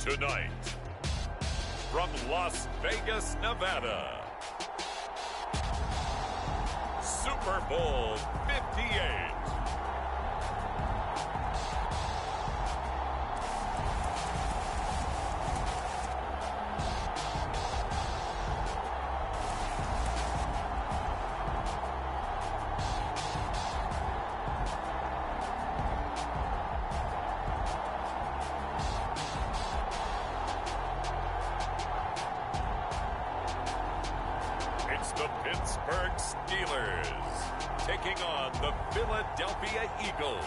Tonight, from Las Vegas, Nevada, Super Bowl 58. The Pittsburgh Steelers taking on the Philadelphia Eagles.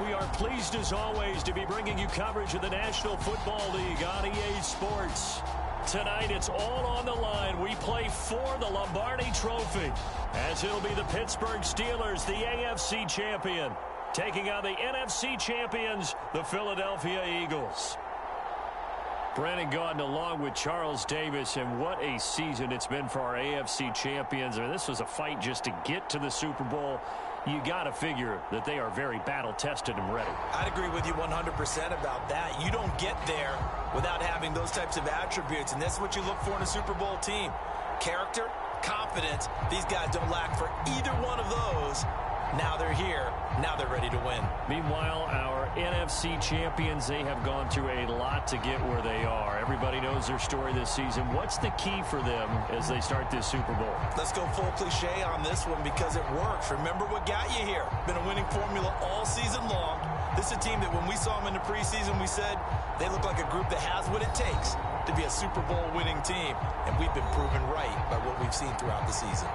We are pleased as always to be bringing you coverage of the National Football League on EA Sports. Tonight it's all on the line. We play for the Lombardi Trophy, as it'll be the Pittsburgh Steelers, the AFC champion, taking on the NFC champions, the Philadelphia Eagles. Brandon Gaudin along with Charles Davis, and what a season it's been for our AFC champions. I mean, this was a fight just to get to the Super Bowl. You got to figure that they are very battle-tested and ready. I'd agree with you 100% about that. You don't get there without having those types of attributes, and that's what you look for in a Super Bowl team. Character, confidence. These guys don't lack for either one of those. Now they're here. Now they're ready to win. Meanwhile, our NFC champions, they have gone through a lot to get where they are. Everybody knows their story this season. What's the key for them as they start this Super Bowl? Let's go full cliche on this one because it works. Remember what got you here. Been a winning formula all season long. This is a team that when we saw them in the preseason, we said they look like a group that has what it takes to be a Super Bowl winning team. And we've been proven right by what we've seen throughout the season.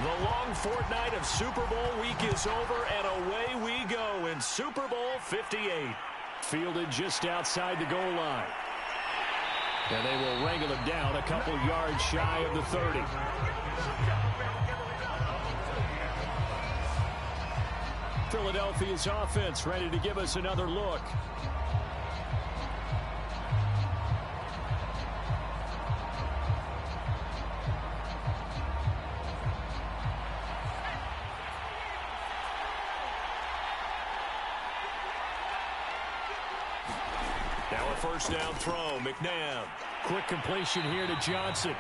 The long fortnight of Super Bowl week is over, and away we go in Super Bowl 58. Fielded just outside the goal line. And they will wrangle him down a couple yards shy of the 30. Philadelphia's offense ready to give us another look. Now a first down throw. McNabb. Quick completion here to Johnson.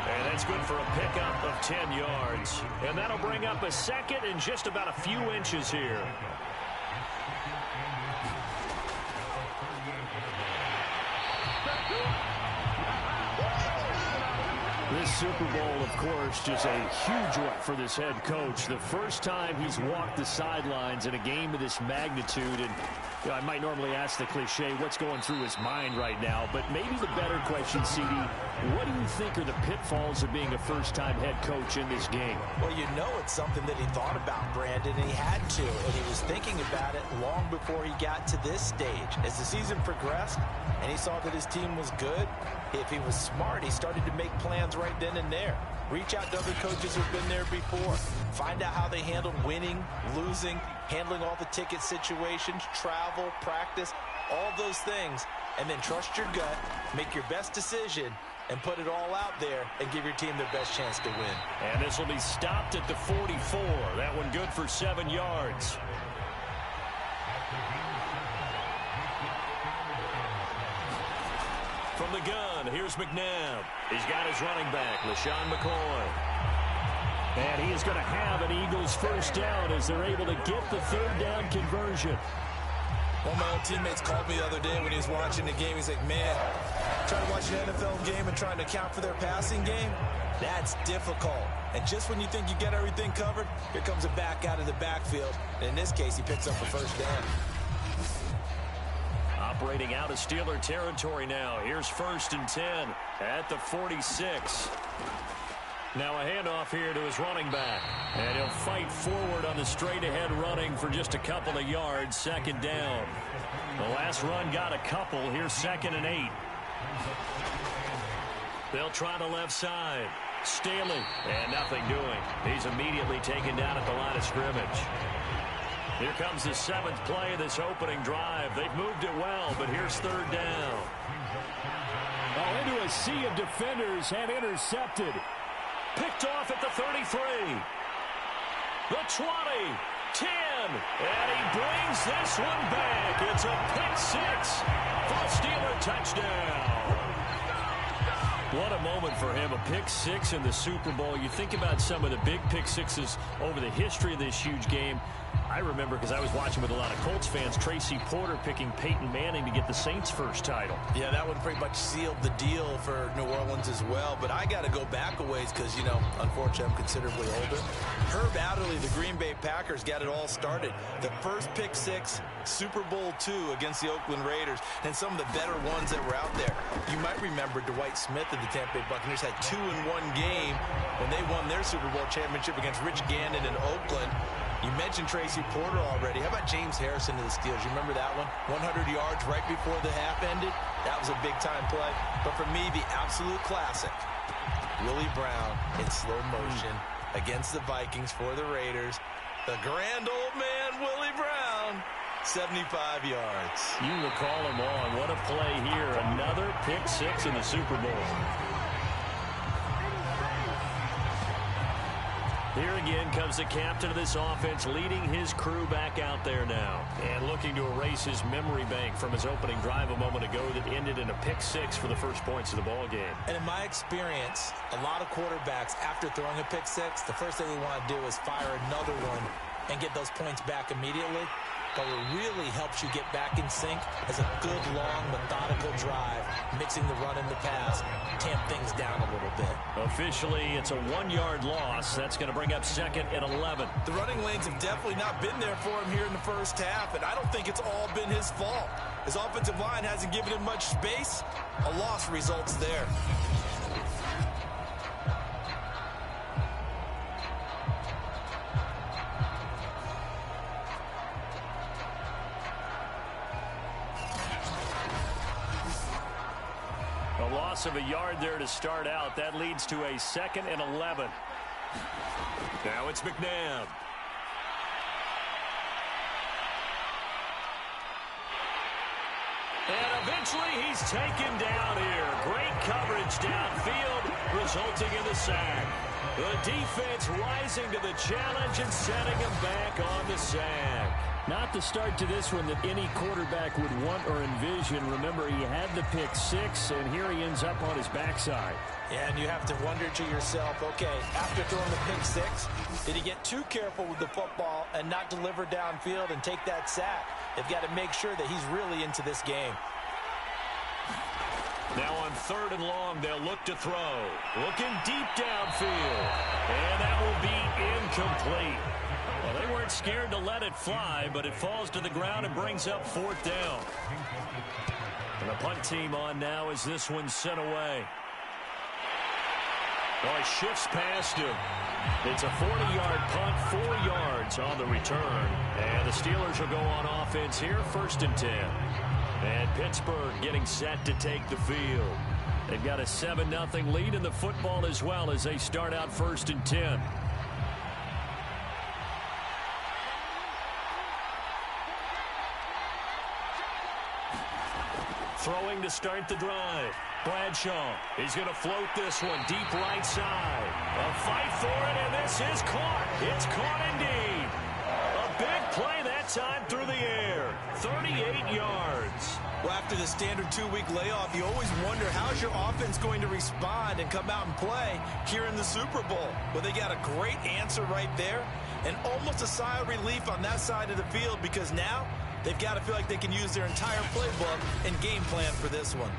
And that's good for a pickup of 10 yards. And that'll bring up a second and just about a few inches here. This Super Bowl, of course, just a huge one for this head coach. The first time he's walked the sidelines in a game of this magnitude. And you know, I might normally ask the cliche, what's going through his mind right now? But maybe the better question, CD, what do you think are the pitfalls of being a first-time head coach in this game? Well, you know it's something that he thought about, Brandon, and he had to. And he was thinking about it long before he got to this stage. As the season progressed and he saw that his team was good, if he was smart, he started to make plans right then and there. Reach out to other coaches who've been there before. Find out how they handled winning, losing, handling all the ticket situations, travel, practice, all those things. And then trust your gut, make your best decision, and put it all out there and give your team their best chance to win. And this will be stopped at the 44. That one good for 7 yards. From the gun, here's McNabb. He's got his running back, LaShawn McCoy. And he is going to have an Eagles first down as they're able to get the third down conversion. One of my old teammates called me the other day when he was watching the game. He's like, man, trying to watch an NFL game and trying to account for their passing game, that's difficult. And just when you think you get everything covered, here comes a back out of the backfield. And in this case, he picks up a first down. Operating out of Steeler territory now. Here's 1st and 10 at the 46. Now a handoff here to his running back. And he'll fight forward on the straight-ahead running for just a couple of yards. 2nd down. The last run got a couple. Here's 2nd and 8. They'll try the left side. Staley, and nothing doing. He's immediately taken down at the line of scrimmage. Here comes the 7th play of this opening drive. They've moved it well, but here's 3rd down. Oh, into a sea of defenders and intercepted. Picked off at the 33. The 20. 10. And he brings this one back. It's a pick 6 for a Steeler touchdown. What a moment for him, a pick 6 in the Super Bowl. You think about some of the big pick 6s over the history of this huge game. I remember, because I was watching with a lot of Colts fans, Tracy Porter picking Peyton Manning to get the Saints' first title. Yeah, that one pretty much sealed the deal for New Orleans as well. But I got to go back a ways because, you know, unfortunately I'm considerably older. Herb Adderley, the Green Bay Packers, got it all started. The first pick 6, Super Bowl II against the Oakland Raiders, and some of the better ones that were out there. You might remember Dwight Smith of the Tampa Bay Buccaneers had 2 in one game when they won their Super Bowl championship against Rich Gannon in Oakland. You mentioned Tracy Porter already. How about James Harrison of the Steelers? You remember that one? 100 yards right before the half ended. That was a big-time play. But for me, the absolute classic, Willie Brown in slow motion against the Vikings for the Raiders. The grand old man, Willie Brown, 75 yards. You recall him on. What a play here. Another pick 6 in the Super Bowl. Here again comes the captain of this offense, leading his crew back out there now. And looking to erase his memory bank from his opening drive a moment ago that ended in a pick 6 for the first points of the ball game. And in my experience, a lot of quarterbacks, after throwing a pick 6, the first thing they want to do is fire another one and get those points back immediately. But what really helps you get back in sync is a good, long, methodical drive, mixing the run and the pass, tamp things down a little bit. Officially, it's a 1-yard loss. That's going to bring up 2nd and 11. The running lanes have definitely not been there for him here in the first half, and I don't think it's all been his fault. His offensive line hasn't given him much space. A loss results there. A loss of a yard there to start out. That leads to a 2nd and 11. Now it's McNabb. And eventually he's taken down here. Great coverage downfield, resulting in the sack. The defense rising to the challenge and setting him back on the sack. Not the start to this one that any quarterback would want or envision. Remember, he had the pick 6, and here he ends up on his backside. Yeah, and you have to wonder to yourself, okay, after throwing the pick 6, did he get too careful with the football and not deliver downfield and take that sack? They've got to make sure that he's really into this game. Now on 3rd and long, they'll look to throw. Looking deep downfield. And that will be incomplete. Well, they weren't scared to let it fly, but it falls to the ground and brings up 4th down. And the punt team on now as this one's sent away. Oh, he shifts past him. It's a 40-yard punt, 4 yards on the return. And the Steelers will go on offense here, 1st and 10. And Pittsburgh getting set to take the field. They've got a 7-0 lead in the football as well as they start out 1st and 10. Throwing to start the drive. Bradshaw, he's going to float this one deep right side. A fight for it, and this is caught. It's caught indeed. A big play that time through the air. 38 yards. Well, after the standard 2-week layoff, you always wonder how's your offense going to respond and come out and play here in the Super Bowl. Well, they got a great answer right there and almost a sigh of relief on that side of the field because now they've got to feel like they can use their entire playbook and game plan for this one.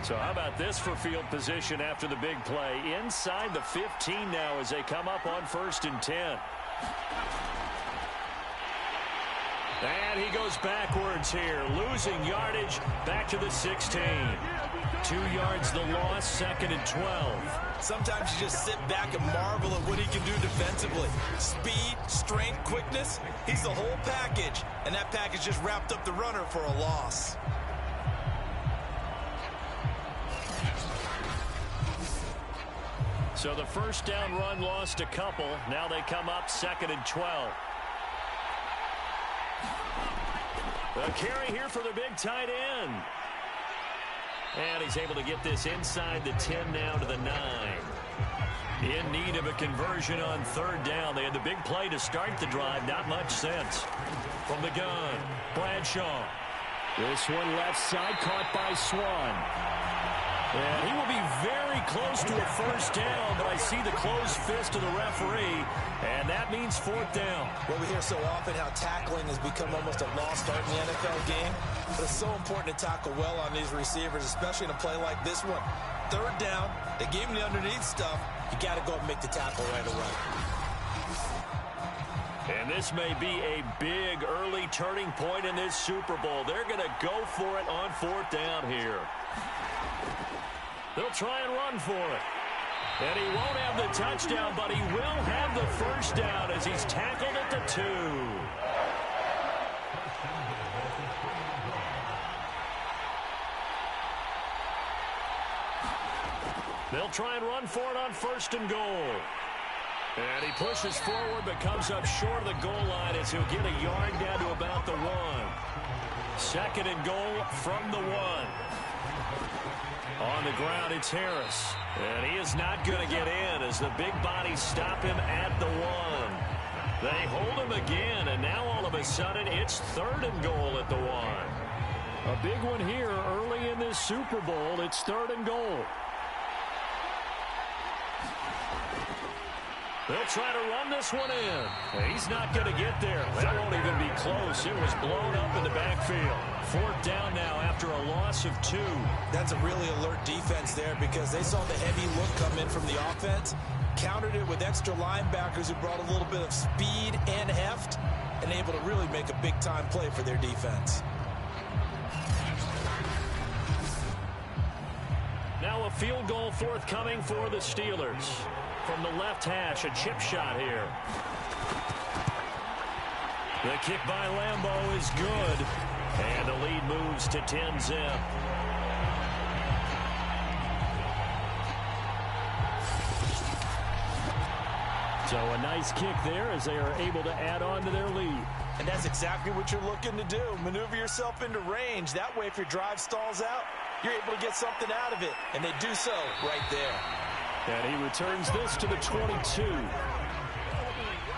So how about this for field position after the big play? Inside the 15 now as they come up on 1st and 10. And he goes backwards here, losing yardage back to the 16. 2 yards the loss, 2nd and 12. Sometimes you just sit back and marvel at what he can do defensively. Speed, strength, quickness, he's the whole package. And that package just wrapped up the runner for a loss. So the first down run lost a couple. Now they come up 2nd and 12. A carry here for the big tight end. And he's able to get this inside the 10 now to the 9. In need of a conversion on 3rd down. They had the big play to start the drive. Not much sense. From the gun, Bradshaw. This one left side, caught by Swan. And he will be very close to a first down, but I see the closed fist of the referee, and that means 4th down. Well, we hear so often how tackling has become almost a lost art in the NFL game. But it's so important to tackle well on these receivers, especially in a play like this one. 3rd down, they gave him the underneath stuff. You got to go and make the tackle right away. And this may be a big early turning point in this Super Bowl. They're going to go for it on 4th down here. They'll try and run for it. And he won't have the touchdown, but he will have the first down as he's tackled at the 2. They'll try and run for it on 1st and goal. And he pushes forward but comes up short of the goal line as he'll get a yard down to about the 1. 2nd and goal from the 1. On the ground, it's Harris. And he is not going to get in as the big bodies stop him at the 1. They hold him again, and now all of a sudden it's 3rd and goal at the 1. A big one here early in this Super Bowl. It's 3rd and goal. They'll try to run this one in. He's not going to get there. That won't even be close. It was blown up in the backfield. 4th down now after a loss of 2. That's a really alert defense there because they saw the heavy look come in from the offense, countered it with extra linebackers who brought a little bit of speed and heft, and able to really make a big-time play for their defense. Now a field goal forthcoming for the Steelers. From the left hash, a chip shot here. The kick by Lambeau is good. And the lead moves to 10-zip. So a nice kick there as they are able to add on to their lead. And that's exactly what you're looking to do. Maneuver yourself into range. That way, if your drive stalls out, you're able to get something out of it. And they do so right there. And he returns this to the 22.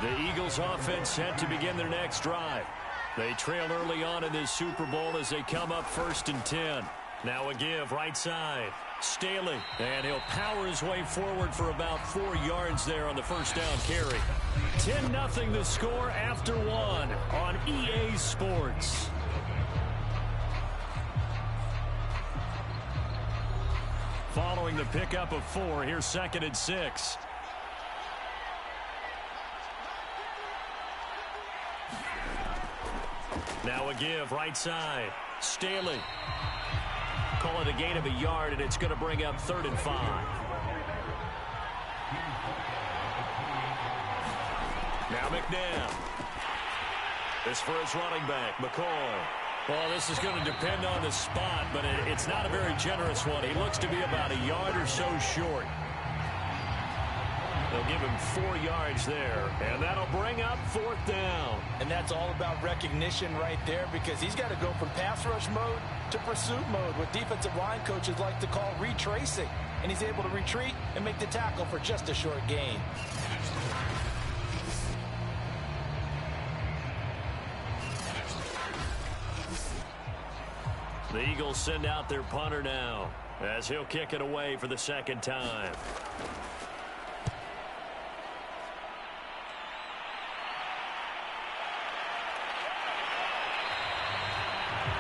The Eagles offense set to begin their next drive. They trail early on in this Super Bowl as they come up 1st and 10. Now a give right side. Staley. And he'll power his way forward for about 4 yards there on the first down carry. 10-0 the score after 1 on EA Sports. Following the pickup of 4, here's 2nd and 6. Now a give right side. Staley. Call it a gain of a yard, and it's going to bring up 3rd and 5. Now McNabb. This for his running back, McCoy. Well, this is going to depend on the spot, but it's not a very generous one. He looks to be about a yard or so short. They'll give him 4 yards there, and that'll bring up 4th down. And that's all about recognition right there because he's got to go from pass rush mode to pursuit mode, what defensive line coaches like to call retracing. And he's able to retreat and make the tackle for just a short gain. The Eagles send out their punter now as he'll kick it away for the 2nd time.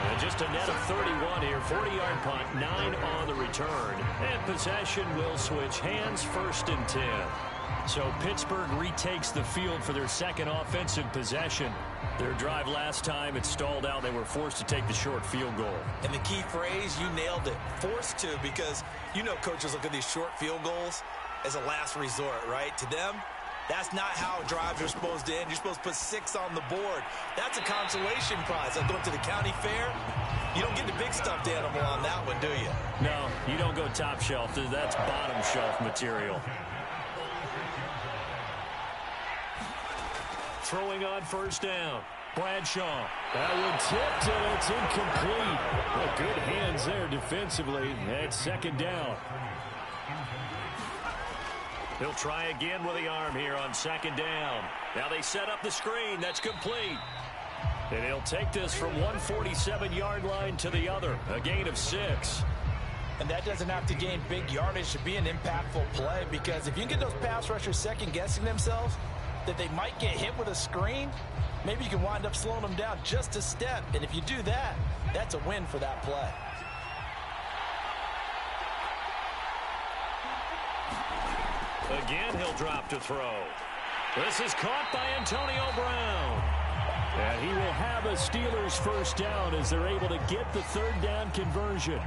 And just a net of 31 here. 40-yard punt, 9 on the return. And possession will switch hands, 1st and 10. So Pittsburgh retakes the field for their 2nd offensive possession. Their drive last time, it stalled out. They were forced to take the short field goal. And the key phrase, you nailed it, forced to, because you know coaches look at these short field goals as a last resort, right? To them, that's not how drives are supposed to end. You're supposed to put 6 on the board. That's a consolation prize. Like going to the county fair, you don't get the big stuffed animal on that one, do you? No, you don't go top shelf. That's bottom shelf material. Throwing on first down. Bradshaw. That one tipped, and it's incomplete. Well, good hands there defensively at second down. He'll try again with the arm here on second down. Now they set up the screen. That's complete. And he'll take this from 147-yard line to the other. A gain of 6. And that doesn't have to gain big yardage to be an impactful play, because if you get those pass rushers second-guessing themselves that they might get hit with a screen, maybe you can wind up slowing them down just a step. And if you do that, that's a win for that play. Again, he'll drop to throw. This is caught by Antonio Brown. And he will have a Steelers first down as they're able to get the third down conversion.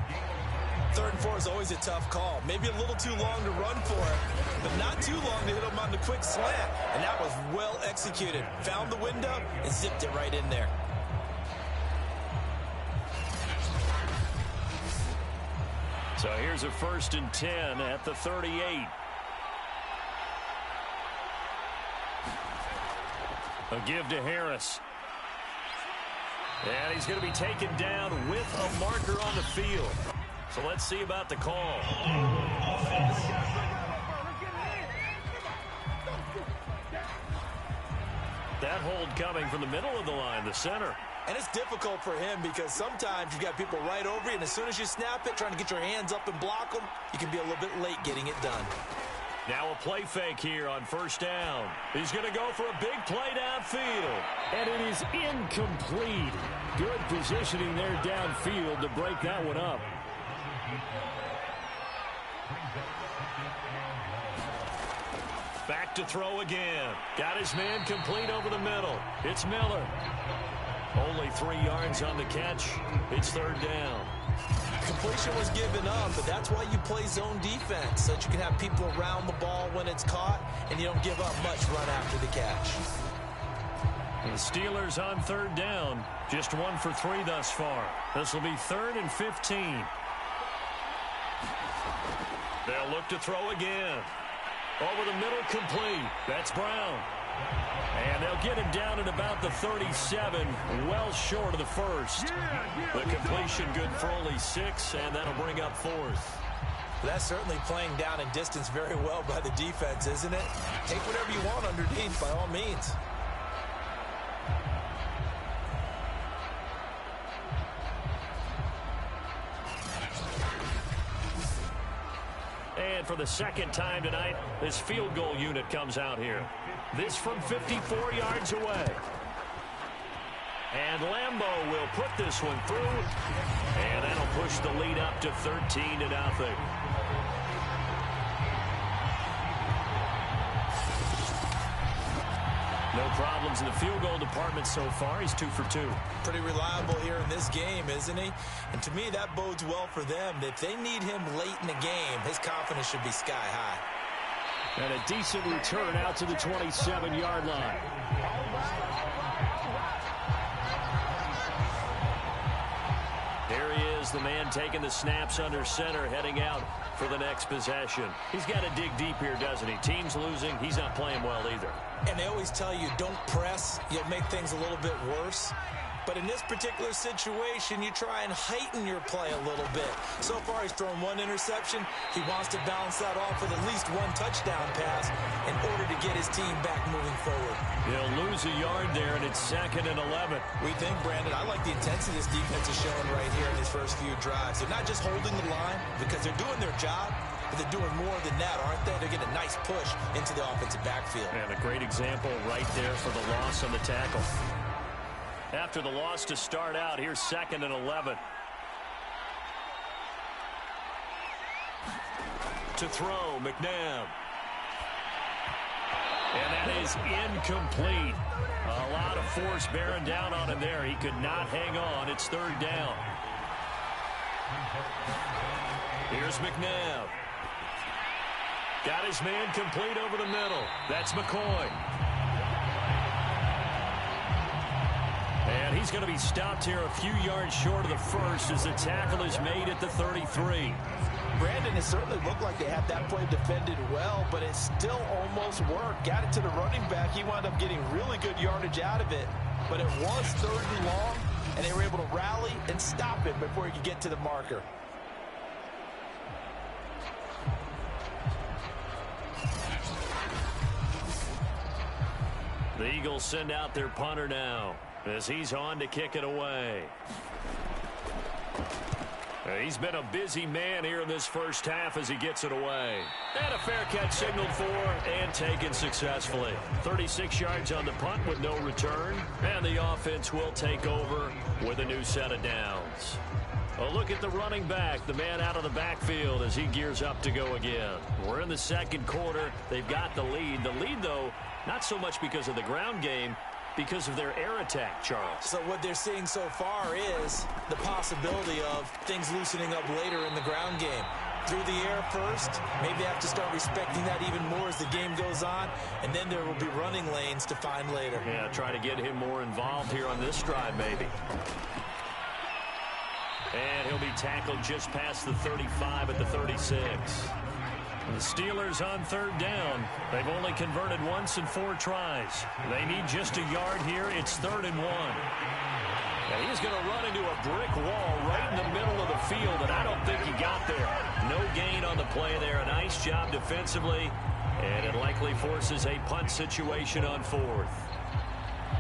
3rd and 4 is always a tough call. Maybe a little too long to run for it, but not too long to hit him on the quick slant. And that was well executed. Found the window and zipped it right in there. So here's a 1st and 10 at the 38. A give to Harris. And he's going to be taken down with a marker on the field. So let's see about the call. That hold coming from the middle of the line, the center. And it's difficult for him because sometimes you've got people right over you, and as soon as you snap it, trying to get your hands up and block them, you can be a little bit late getting it done. Now a play fake here on first down. He's going to go for a big play downfield. And it is incomplete. Good positioning there downfield to break that one up. Back to throw again. Got his man complete over the middle. It's Miller. Only 3 yards on the catch. It's 3rd down. Completion was given up, but that's why you play zone defense, so that you can have people around the ball when it's caught, and you don't give up much run after the catch. The Steelers on 3rd down. Just 1 for 3 thus far. This will be 3rd and 15. They'll look to throw again. Over the middle, complete. That's Brown. And they'll get him down at about the 37, well short of the 1st. The completion good for only 6, and that'll bring up 4th. That's certainly playing down in distance very well by the defense, isn't it? Take whatever you want underneath, by all means. And for the 2nd time tonight, this field goal unit comes out here. This from 54 yards away. And Lambeau will put this one through. And that'll push the lead up to 13-0. No problems in the field goal department so far. He's 2 for 2. Pretty reliable here in this game, isn't he? And to me, that bodes well for them. If they need him late in the game, his confidence should be sky high. And a decent return out to the 27-yard line. Here he is, the man taking the snaps under center, heading out for the next possession. He's got to dig deep here, doesn't he? Team's losing. He's not playing well either. And they always tell you, don't press. You'll make things a little bit worse. But in this particular situation, you try and heighten your play a little bit. So far, he's thrown 1 interception. He wants to balance that off with at least 1 touchdown pass in order to get his team back moving forward. He'll lose a yard there, and it's 2nd and 11. We think, Brandon, I like the intensity this defense is showing right here in his first few drives. They're not just holding the line because they're doing their job, but they're doing more than that, aren't they? They're getting a nice push into the offensive backfield. And a great example right there for the loss on the tackle. After the loss to start out, here's 2nd and 11. To throw, McNabb. And that is incomplete. A lot of force bearing down on him there. He could not hang on. It's 3rd down. Here's McNabb. Got his man complete over the middle. That's McCoy. And he's going to be stopped here a few yards short of the 1st as the tackle is made at the 33. Brandon, it certainly looked like they had that play defended well, but it still almost worked. Got it to the running back. He wound up getting really good yardage out of it, but it was 3rd and long, and they were able to rally and stop it before he could get to the marker. The Eagles send out their punter now as he's on to kick it away. He's been a busy man here in this first half as he gets it away. And a fair catch signaled for and taken successfully. 36 yards on the punt with no return. And the offense will take over with a new set of downs. A look at the running back, the man out of the backfield as he gears up to go again. We're in the second quarter. They've got the lead. The lead, though, not so much because of the ground game, because of their air attack, Charles. So what they're seeing so far is the possibility of things loosening up later in the ground game. Through the air first, maybe they have to start respecting that even more as the game goes on, and then there will be running lanes to find later. Yeah, try to get him more involved here on this drive, maybe. And he'll be tackled just past the 35 at the 36. The Steelers on 3rd down. They've only converted once in 4 tries. They need just a yard here. It's 3rd and 1. And he's going to run into a brick wall right in the middle of the field, and I don't think he got there. No gain on the play there. A nice job defensively, and it likely forces a punt situation on 4th.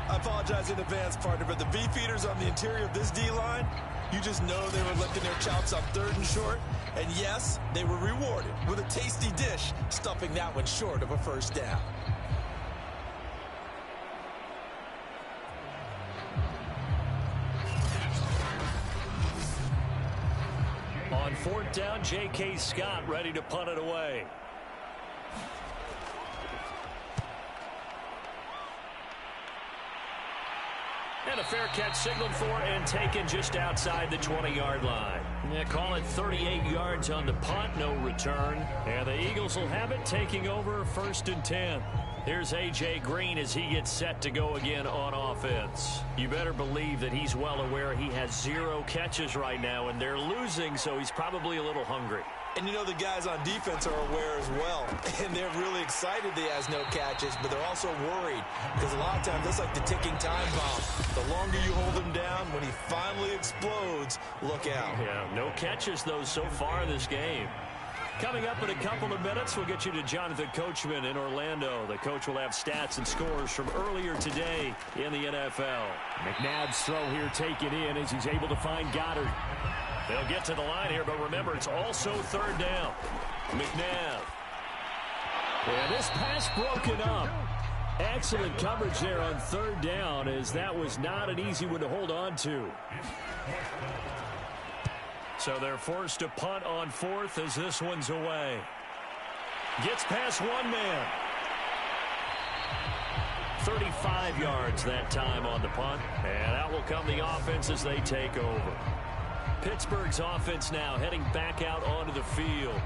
I apologize in advance, partner, but the beefeaters on the interior of this D-line, you just know they were licking their chops on 3rd and short. And yes, they were rewarded with a tasty dish, stuffing that one short of a first down. On 4th down, J.K. Scott ready to punt it away. And a fair catch signaled for and taken just outside the 20-yard line. Yeah, call it 38 yards on the punt, no return. And the Eagles will have it taking over 1st and 10. Here's A.J. Green as he gets set to go again on offense. You better believe that he's well aware he has 0 catches right now, and they're losing, so he's probably a little hungry. And you know the guys on defense are aware as well. And they're really excited that he has no catches, but they're also worried. Because a lot of times, that's like the ticking time bomb. The longer you hold him down, when he finally explodes, look out. Yeah, no catches, though, so far in this game. Coming up in a couple of minutes, we'll get you to Jonathan Coachman in Orlando. The coach will have stats and scores from earlier today in the NFL. McNabb's throw here taken in as he's able to find Goddard. They'll get to the line here, but remember, it's also 3rd down. McNabb. Yeah, this pass broken up. Excellent coverage there on 3rd down, as that was not an easy one to hold on to. So they're forced to punt on 4th as this one's away. Gets past one man. 35 yards that time on the punt. And out will come the offense as they take over. Pittsburgh's offense now heading back out onto the field.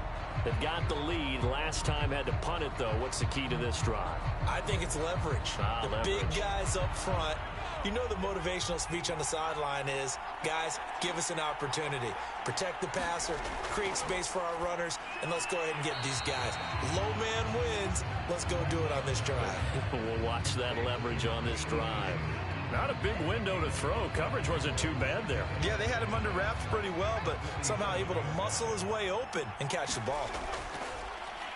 They've got the lead. Last time had to punt it, though. What's the key to this drive? I think it's leverage. The big guys up front. You know the motivational speech on the sideline is, guys, give us an opportunity. Protect the passer, create space for our runners, and let's go ahead and get these guys. Low man wins. Let's go do it on this drive. We'll watch that leverage on this drive. Not a big window to throw. Coverage wasn't too bad there. Yeah, they had him under wraps pretty well, but somehow able to muscle his way open and catch the ball.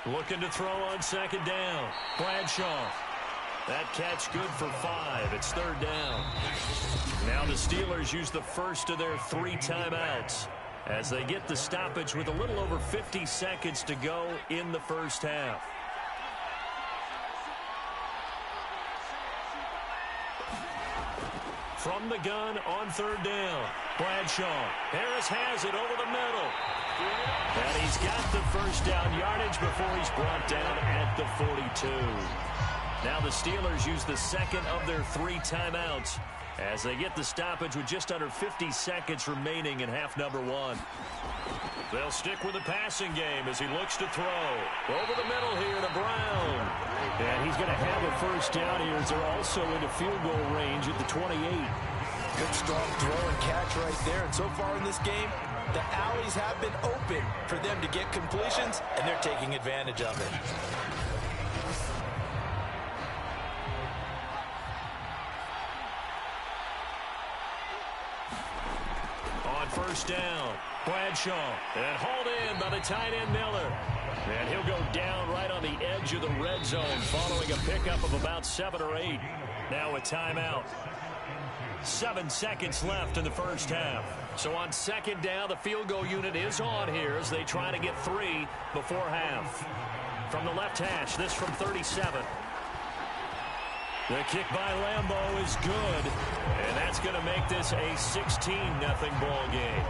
Looking to throw on 2nd down. Bradshaw. That catch good for 5. It's 3rd down. Now the Steelers use the first of their 3 timeouts as they get the stoppage with a little over 50 seconds to go in the first half. From the gun on 3rd down. Bradshaw. Harris has it over the middle. And he's got the first down yardage before he's brought down at the 42. Now the Steelers use the second of their 3 timeouts as they get the stoppage with just under 50 seconds remaining in half number 1. They'll stick with the passing game as he looks to throw. Over the middle here to Brown. And he's going to have a first down here as they're also into field goal range at the 28. Good, strong throw and catch right there. And so far in this game, the alleys have been open for them to get completions, and they're taking advantage of it. On first down, Bradshaw, and hauled in by the tight end Miller. And he'll go down right on the edge of the red zone following a pickup of about 7 or 8. Now a timeout. 7 seconds left in the first half. So on second down, the field goal unit is on here as they try to get 3 before half. From the left hash, this from 37. The kick by Lambeau is good, and that's going to make this a 16-0 ball game.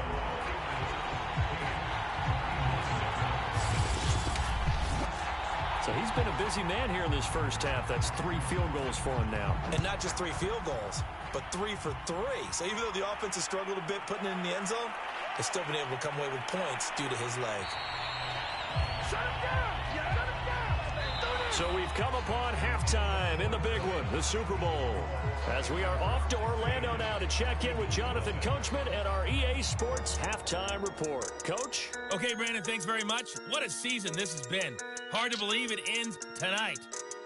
So he's been a busy man here in this first half. That's 3 field goals for him now. And not just 3 field goals, but 3 for 3. So even though the offense has struggled a bit putting it in the end zone, they've still been able to come away with points due to his leg. Shut him down! Shut him down! So we've come upon halftime in the big one, the Super Bowl. As we are off to Orlando now to check in with Jonathan Coachman and our EA Sports Halftime Report. Coach? Okay, Brandon, thanks very much. What a season this has been. Hard to believe it ends tonight,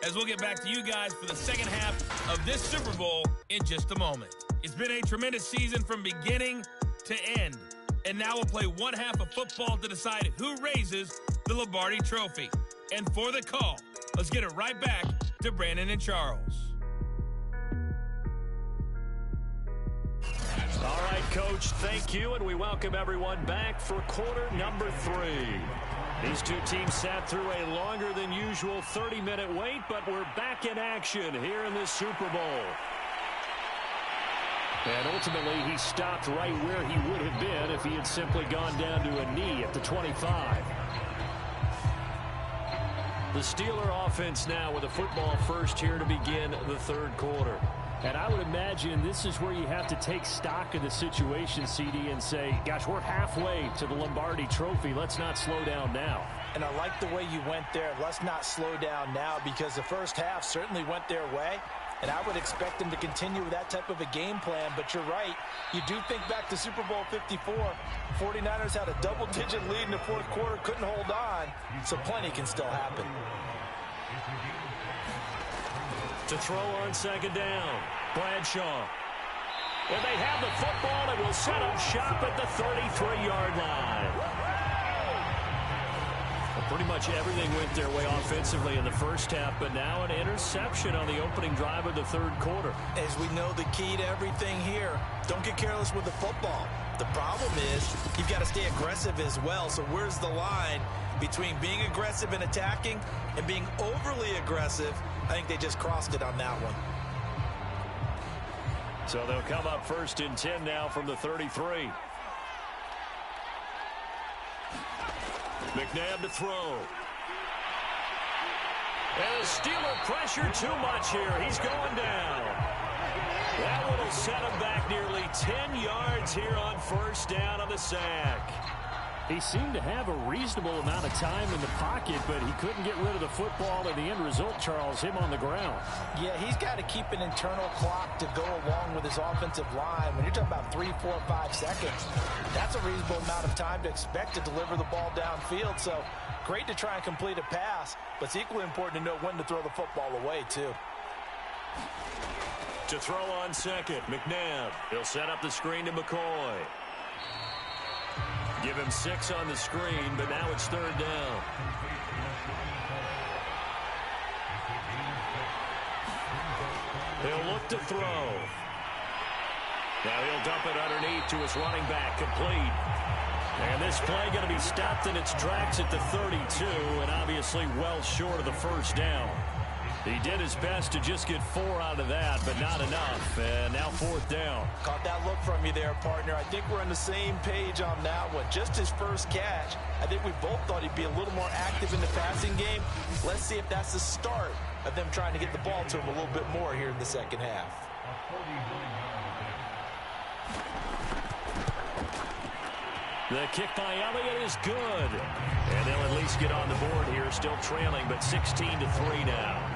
as we'll get back to you guys for the second half of this Super Bowl in just a moment. It's been a tremendous season from beginning to end, and now we'll play one half of football to decide who raises the Lombardi Trophy. And for the call, let's get it right back to Brandon and Charles. All right, Coach, thank you, and we welcome everyone back for quarter number 3. These two teams sat through a longer than usual 30-minute wait, but we're back in action here in this Super Bowl. And ultimately, he stopped right where he would have been if he had simply gone down to a knee at the 25. The Steeler offense now with a football first here to begin the third quarter. And I would imagine this is where you have to take stock of the situation, CD, and say, gosh, we're halfway to the Lombardi Trophy. Let's not slow down now. And I like the way you went there. Let's not slow down now, because the first half certainly went their way. And I would expect them to continue with that type of a game plan. But you're right. You do think back to Super Bowl 54. 49ers had a double-digit lead in the fourth quarter, couldn't hold on. So plenty can still happen. To throw on second down, Bradshaw. And they have the football and will set up shop at the 33-yard line. Well, pretty much everything went their way offensively in the first half, but now an interception on the opening drive of the third quarter. As we know, the key to everything here, don't get careless with the football. The problem is you've got to stay aggressive as well. So where's the line between being aggressive and attacking and being overly aggressive? I think they just crossed it on that one. So they'll come up first and 10 now from the 33. McNabb to throw. And the Steeler pressure too much here. He's going down. That one will set him back nearly 10 yards here on first down on the sack. He seemed to have a reasonable amount of time in the pocket, but he couldn't get rid of the football, and the end result, Charles, him on the ground. Yeah, he's got to keep an internal clock to go along with his offensive line. When you're talking about 3, 4, 5 seconds, that's a reasonable amount of time to expect to deliver the ball downfield. So great to try and complete a pass, but it's equally important to know when to throw the football away, too. To throw on second, McNabb. He'll set up the screen to McCoy. Give him 6 on the screen, but now it's third down. He'll look to throw. Now he'll dump it underneath to his running back, complete. And this play going to be stopped in its tracks at the 32, and obviously well short of the first down. He did his best to just get 4 out of that, but not enough. And now fourth down. Caught that look from you there, partner. I think we're on the same page on that one. Just his first catch. I think we both thought he'd be a little more active in the passing game. Let's see if that's the start of them trying to get the ball to him a little bit more here in the second half. The kick by Elliott is good. And they'll at least get on the board here, still trailing, but 16-3 now.